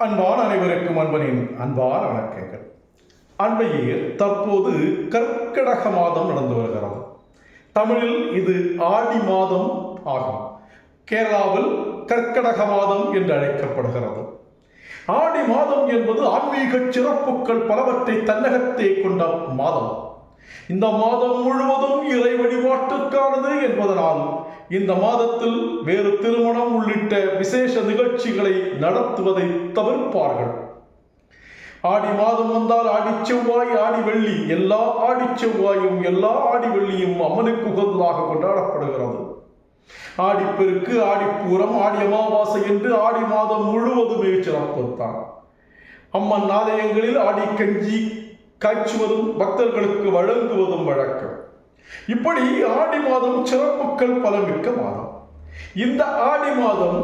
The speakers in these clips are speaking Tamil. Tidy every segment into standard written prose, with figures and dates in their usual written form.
அன்பான அனைவருக்கும் அன்பனின் அன்பான வணக்கங்கள். அண்மையில் தற்போது கர்க்கடக மாதம் நடந்து வருகிறது. தமிழில் இது ஆடி மாதம் ஆகும். கேரளாவில் கர்க்கடக மாதம் என்று அழைக்கப்படுகிறது. ஆடி மாதம் என்பது ஆன்மீக சிறப்புகள் பலவற்றை தன்னகத்தே கொண்ட மாதம். இந்த மாதம் முழுவதும் இறை வழிபாட்டுக்கானது என்பதனால் இந்த மாதத்தில் வேறு திருமணம் உள்ளிட்ட விசேஷ நிகழ்ச்சிகளை நடத்துவதை தவிர்ப்பார்கள். ஆடி மாதம் வந்தால் ஆடி செவ்வாய், ஆடி வெள்ளி, எல்லா ஆடி செவ்வாயும் எல்லா ஆடி வெள்ளியும் அம்மனுக்கு உகந்ததாக கொண்டாடப்படுகிறது. ஆடிப்பெருக்கு, ஆடிப்பூரம், ஆடி அமாவாசை என்று ஆடி மாதம் முழுவதுமே சிறப்புத்தான். அம்மன் ஆலயங்களில் ஆடி கஞ்சி காய்ச்சுவதும் பக்தர்களுக்கு வழங்குவதும் வழக்கம். இப்படி ஆடி மாதம் சிறப்புகள் பலமிக்க மாதம். இந்த ஆடி மாதம்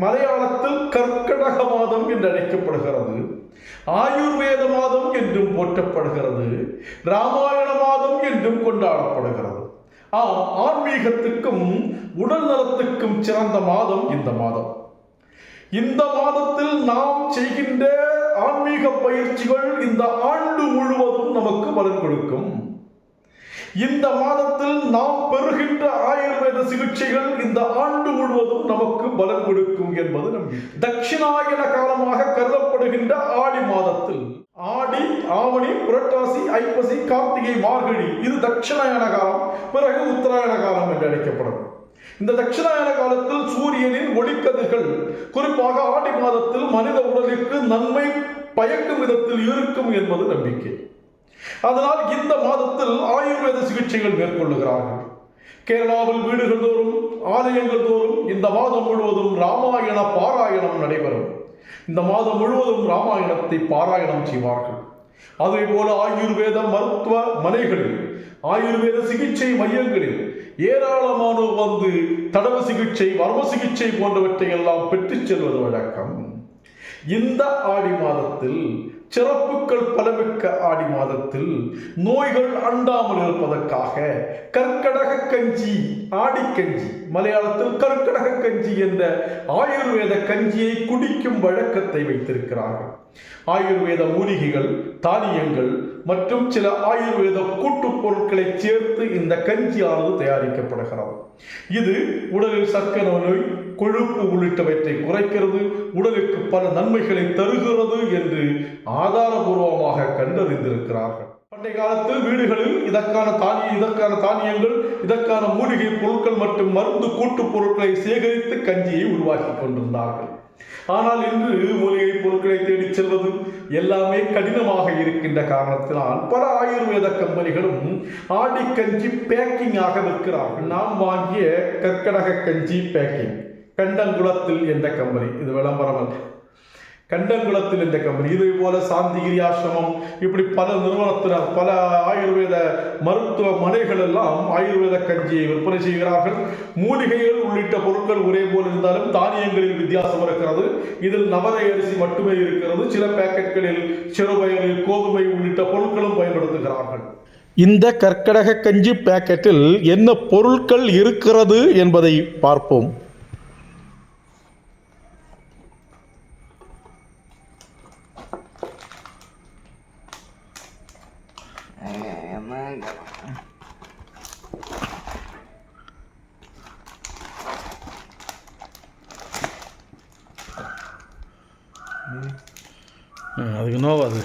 மலையாளத்தில் கர்க்கடக மாதம் என்று அழைக்கப்படுகிறது. ஆயுர்வேத மாதம் என்றும் போற்றப்படுகிறது. ராமாயண மாதம் என்றும் கொண்டாடப்படுகிறது. ஆன்மீகத்துக்கும் உடல் நலத்துக்கும் சிறந்த மாதம் இந்த மாதம். இந்த மாதத்தில் நாம் செய்கின்ற ஆன்மீக பயிற்சிகள் இந்த ஆண்டு முழுவதும் நமக்கு பலன் கொடுக்கும். இந்த மாதத்தில் நாம் பெறுகின்ற ஆயுர்வேத சிகிச்சைகள் இந்த ஆண்டு முழுவதும் நமக்கு பலன் கொடுக்கும் என்பது நம்பிக்கை. தட்சிணாயன காலமாக கருதப்படுகின்ற ஆடி மாதத்தில் ஆடி, ஆவணி, புரட்டாசி, ஐப்பசி, கார்த்திகை, மார்கழி இது தட்சிணாயன காலம். பிறகு உத்தராயண காலம் என்று அழைக்கப்படும். இந்த தட்சிணாயன காலத்தில் சூரியனின் ஒளிக்கதிர்கள் குறிப்பாக ஆடி மாதத்தில் மனித உடலுக்கு நன்மை பயக்கும் விதத்தில் இருக்கும் என்பது நம்பிக்கை. அதனால் இந்த மாதத்தில் ஆயுர்வேத சிகிச்சைகள் மேற்கொள்ளுகிறார்கள். கேரளாவில் வீடுகள் தோறும், ஆலயங்கள் தோறும் இந்த மாதம் முழுவதும் ராமாயண பாராயணம் நடைபெறும். இந்த மாதம் முழுவதும் ராமாயணத்தை பாராயணம் செய்வார்கள். அதே போல ஆயுர்வேத மருத்துவ மனைகளில், ஆயுர்வேத சிகிச்சை மையங்களில் ஏராளமானோர் வந்து தடவ சிகிச்சை, வர்ம சிகிச்சை போன்றவற்றை எல்லாம் பெற்றுச் செல்வது வழக்கம். இந்த ஆடி மாதத்தில் சிறப்புகள் பலமிக்க ஆடி மாதத்தில் நோய்கள் அண்டாமல் இருப்பதற்காக கர்க்கடக கஞ்சி, ஆடிக்கஞ்சி, மலையாளத்தில் கர்க்கடக கஞ்சி என்ற ஆயுர்வேத கஞ்சியை குடிக்கும் வழக்கத்தை வைத்திருக்கிறார்கள். ஆயுர்வேத மூலிகைகள், தானியங்கள் மற்றும் சில ஆயுர்வேத கூட்டுப் பொருட்களை சேர்த்து இந்த கஞ்சியானது தயாரிக்கப்படுகிறது. இது உடலில் சர்க்கரை நோய், கொழுப்பு உள்ளிட்டவற்றை குறைக்கிறது, உடலுக்கு பல நன்மைகளை தருகிறது என்று ஆதாரபூர்வமாக கண்டறிந்திருக்கிறார்கள். பண்டைய காலத்தில் வீடுகளில் இதற்கான தானியங்கள், இதற்கான மூலிகை பொருட்கள் மற்றும் மருந்து கூட்டுப் பொருட்களை சேகரித்து கஞ்சியை உருவாக்கி கொண்டிருந்தார்கள். ஆனால் இன்று மூலிகை பொருட்களை தேடிச் செல்வது எல்லாமே கடினமாக இருக்கின்ற காரணத்தினால் பல ஆயுர்வேத கம்பெனிகளும் ஆடிக்கஞ்சி பேக்கிங்காக விற்கிறார்கள். நாம் வாங்கிய கர்க்கடக கஞ்சி பேக்கிங் கண்டங்குளத்தில் என்ற கம்பெனி, இது விளம்பரம் அல்ல, கண்டங்குளத்தில் என்ற கம்பெனி. இதே போல சாந்திகிரி ஆசிரமம், இப்படி பல நிறுவனத்தினர், பல ஆயுர்வேத மருத்துவ மனைகள் எல்லாம் ஆயுர்வேத கஞ்சியை விற்பனை செய்கிறார்கள். மூலிகைகள் உள்ளிட்ட பொருட்கள் ஒரே போல் இருந்தாலும் தானியங்களில் வித்தியாசம் இருக்கிறது. இதில் நவரை அரிசி மட்டுமே இருக்கிறது. சில பேக்கெட்களில் சிறுபயிறு, கோதுமை உள்ளிட்ட பொருட்களும் பயன்படுத்துகிறார்கள். இந்த கர்க்கடக கஞ்சி பேக்கெட்டில் என்ன பொருட்கள் இருக்கிறது என்பதை பார்ப்போம். அதுக்கு நோவாது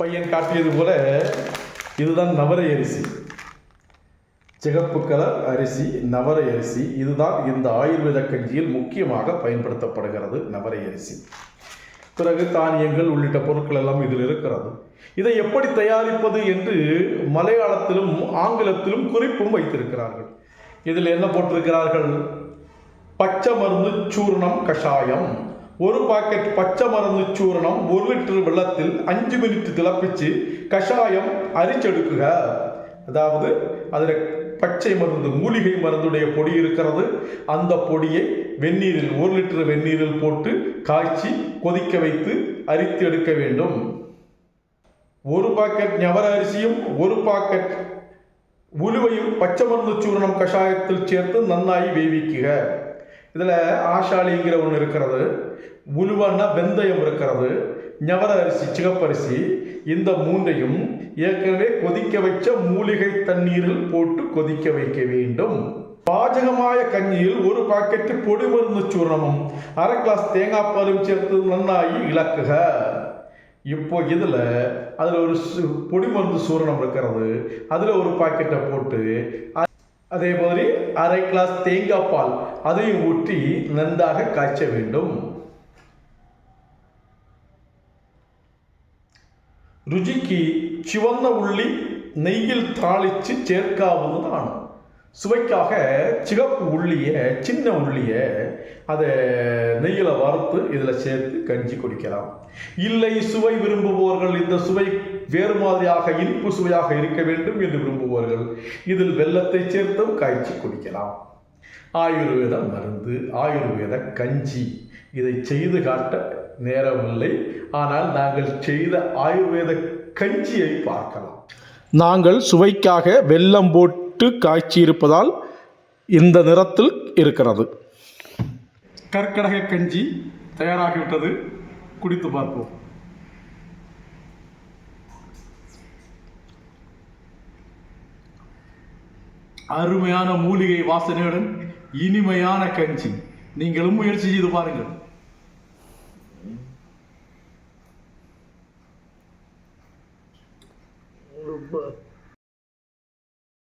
பையன் காட்டியது போல இதுதான் நவரை அரிசி, சிகப்பு கலர் அரிசி, நவரை அரிசி. இதுதான் இந்த ஆயுர்வேத கஞ்சியில் முக்கியமாக பயன்படுத்தப்படுகிறது, நவரை அரிசி. பிறகு தானியங்கள் உள்ளிட்ட பொருட்கள் எல்லாம் இதில் இருக்கிறது. இதை எப்படி தயாரிப்பது என்று மலையாளத்திலும் ஆங்கிலத்திலும் குறிப்பும் வைத்திருக்கிறார்கள். இதில் என்ன போட்டிருக்கிறார்கள்? பச்சை மருந்து சூர்ணம் கஷாயம். ஒரு பாக்கெட் பச்சை மருந்து சூரணம் 1 லிட்டர் வெள்ளத்தில் 5 மினிட் திளப்பிச்சு கஷாயம் அரிச்செடுக்குக. அதாவது அதில் பச்சை மருந்து மூலிகை மருந்துடைய பொடி இருக்கிறது. அந்த பொடியை வெந்நீரில் 1 லிட்டர் வெந்நீரில் போட்டு காய்ச்சி கொதிக்க வைத்து அரித்து எடுக்க வேண்டும். 1 பாக்கெட் ஞவர அரிசியும் 1 பாக்கெட் உலுவையும் பச்சை மருந்து சூரணம் கஷாயத்தில் சேர்த்து நன்னாയി வேவிக்குக. இதில் ஆஷாலிங்கிற ஒன்று இருக்கிறது, உலுவன்னா வெந்தயம் இருக்கிறது, ஞவர அரிசி சிகப்பரிசி, இந்த 3ஐயும் ஏற்கனவே கொதிக்க வச்ச மூலிகை தண்ணீரில் போட்டு கொதிக்க வைக்க வேண்டும். பாஜகமாய கஞ்சியில் 1 பாக்கெட்டு பொடி மருந்து சூரணமும் 1/2 கிளாஸ் தேங்காய் பாலும் சேர்த்து நன்னாയി இளக்குக. இப்போ அதில் ஒரு பொடி மருந்து சூரணம் இருக்கிறது, அதில் 1 பாக்கெட்டை போட்டு அதே மாதிரி 1/2 கிளாஸ் தேங்காய் பால் அதையும் ஊற்றி நன்றாக காய்ச்ச வேண்டும். ருச்சிக்கு சிவந்த உள்ளி நெய்யில் தாளித்து சேர்க்காவுന്നതാണ്. சுவைக்காக சிகப்பு உள்ளியை சின்ன உள்ளியை அதை நெய்யில் வறுத்து இதில் சேர்த்து கஞ்சி குடிக்கலாம். இல்லை சுவை விரும்புபவர்கள், இந்த சுவை வேறு மாதிரியாக இனிப்பு சுவையாக இருக்க வேண்டும் என்று விரும்புபவர்கள் இதில் வெல்லத்தை சேர்த்தும் காய்ச்சி குடிக்கலாம். ஆயுர்வேத மருந்து, ஆயுர்வேத கஞ்சி. இதை செய்து காட்ட நேரமில்லை, ஆனால் நாங்கள் செய்த ஆயுர்வேத கஞ்சியை பார்க்கலாம். நாங்கள் சுவைக்காக வெல்லம் போட்டு காய்ச்சி இருப்பதால் இந்த நிறத்தில் இருக்கிறது. கற்கடக கஞ்சி தயாராகிவிட்டது, குடித்து பார்ப்போம். அருமையான மூலிகை வாசனையுடன் இனிமையான கஞ்சி. நீங்களும் முயற்சி செய்து பாருங்கள்.